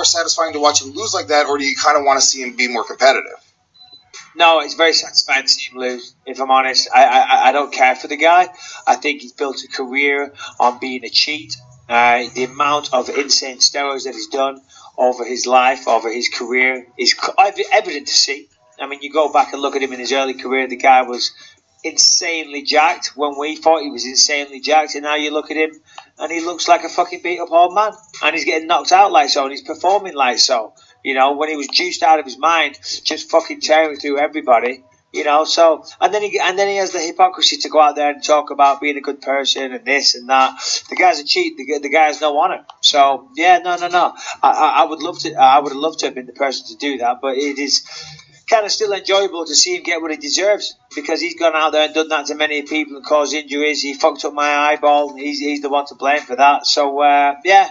more satisfying to watch him lose like that, or do you kind of want to see him be more competitive? No, it's very satisfying to see him lose. If I'm honest, I don't care for the guy. I think he's built a career on being a cheat. The amount of insane steroids that he's done over his life, over his career, is evident to see. I mean, you go back and look at him in his early career, the guy was insanely jacked when we thought he was insanely jacked, and now you look at him and he looks like a fucking beat up old man, and he's getting knocked out like so, and he's performing like so. You know, when he was juiced out of his mind, just fucking tearing through everybody. You know, so and then he has the hypocrisy to go out there and talk about being a good person and this and that. The guy's a cheat. The guy has no honor. So yeah, no. I would love to. I would have loved to have been the person to do that, but it is kind of still enjoyable to see him get what he deserves, because he's gone out there and done that to many people and caused injuries. He fucked up my eyeball. He's the one to blame for that. So yeah.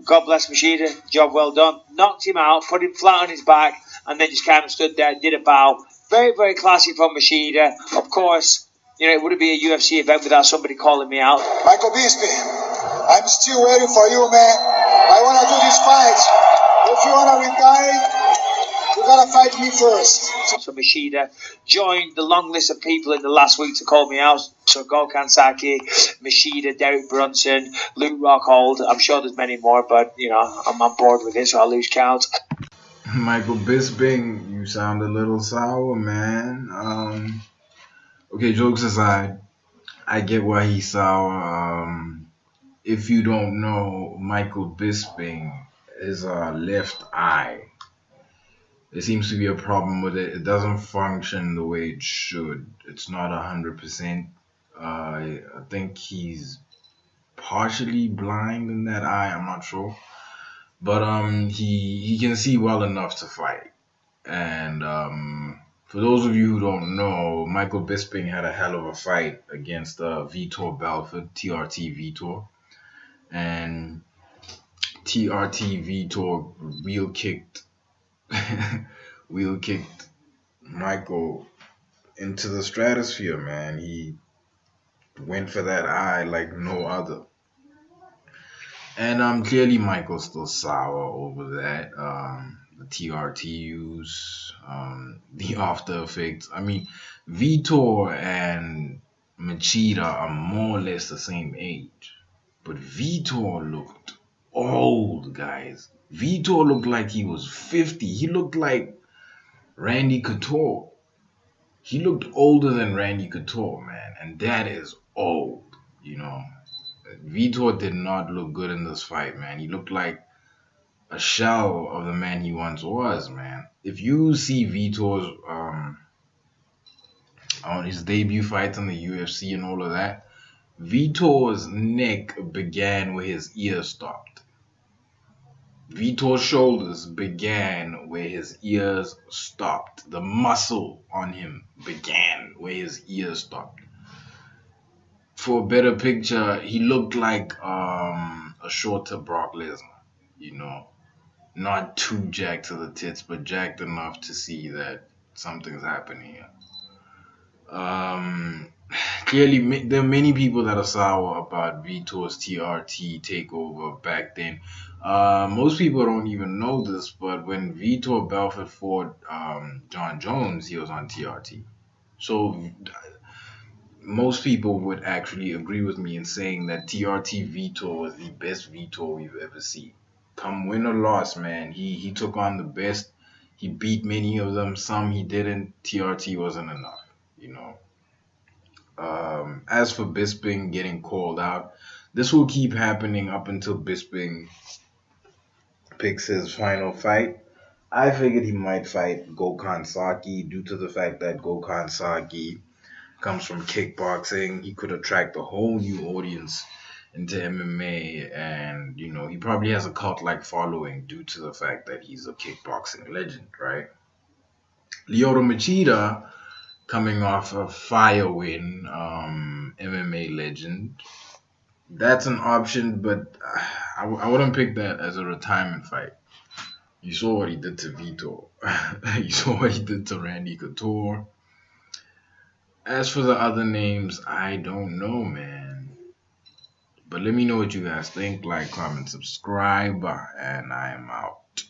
God bless Machida. Job well done. Knocked him out, put him flat on his back, and then just kind of stood there and did a bow. Very, very classy from Machida. Of course, you know, it wouldn't be a UFC event without somebody calling me out. Michael Bisping, I'm still waiting for you, man. I want to do this fight. If you want to retire, you gotta fight me first. So Machida joined the long list of people in the last week to call me out. So Gokhan Saki, Machida, Derek Brunson, Luke Rockhold. I'm sure there's many more, but you know, I'm on board with it, so I'll lose count. Michael Bisping, you sound a little sour, man. Okay, jokes aside, I get why he's sour. If you don't know, Michael Bisping is a left eye. There seems to be a problem with it. It doesn't function the way it should. It's not 100%. I think he's partially blind in that eye. I'm not sure, but he can see well enough to fight. And for those of you who don't know, Michael Bisping had a hell of a fight against Vitor Belfort, TRT Vitor, and TRT Vitor wheel kicked Michael into the stratosphere, man. He went for that eye like no other. And clearly Michael's still sour over that. The TRT use, the after effects. I mean, Vitor and Machida are more or less the same age. But Vitor looked old, guys. Vitor looked like he was 50. He looked like Randy Couture. He looked older than Randy Couture, man. And that is old, you know. Vitor did not look good in this fight, man. He looked like a shell of the man he once was, man. If you see Vitor's on his debut fights in the UFC and all of that, Vitor's neck began where his ear stopped. Vitor's shoulders began where his ears stopped. The muscle on him began where his ears stopped. For a better picture, he looked like a shorter Brock Lesnar, you know. Not too jacked to the tits, but jacked enough to see that something's happening here. Clearly, there are many people that are sour about Vitor's TRT takeover back then. Most people don't even know this, but when Vitor Belfort fought John Jones, he was on TRT. So most people would actually agree with me in saying that TRT Vitor was the best Vitor we've ever seen. Come win or loss, man, he took on the best. He beat many of them. Some he didn't. TRT wasn't enough, you know. As for Bisping getting called out, this will keep happening up until Bisping picks his final fight. I figured he might fight Gokhan Saki due to the fact that Gokhan Saki comes from kickboxing. He could attract a whole new audience into MMA, and you know, he probably has a cult-like following due to the fact that he's a kickboxing legend, right? Lyoto Machida, coming off a fire win, MMA legend, that's an option, but I wouldn't pick that as a retirement fight. You saw what he did to Vitor. You saw what he did to Randy Couture. As for the other names, I don't know, man. But let me know what you guys think. Like, comment, subscribe, and I am out.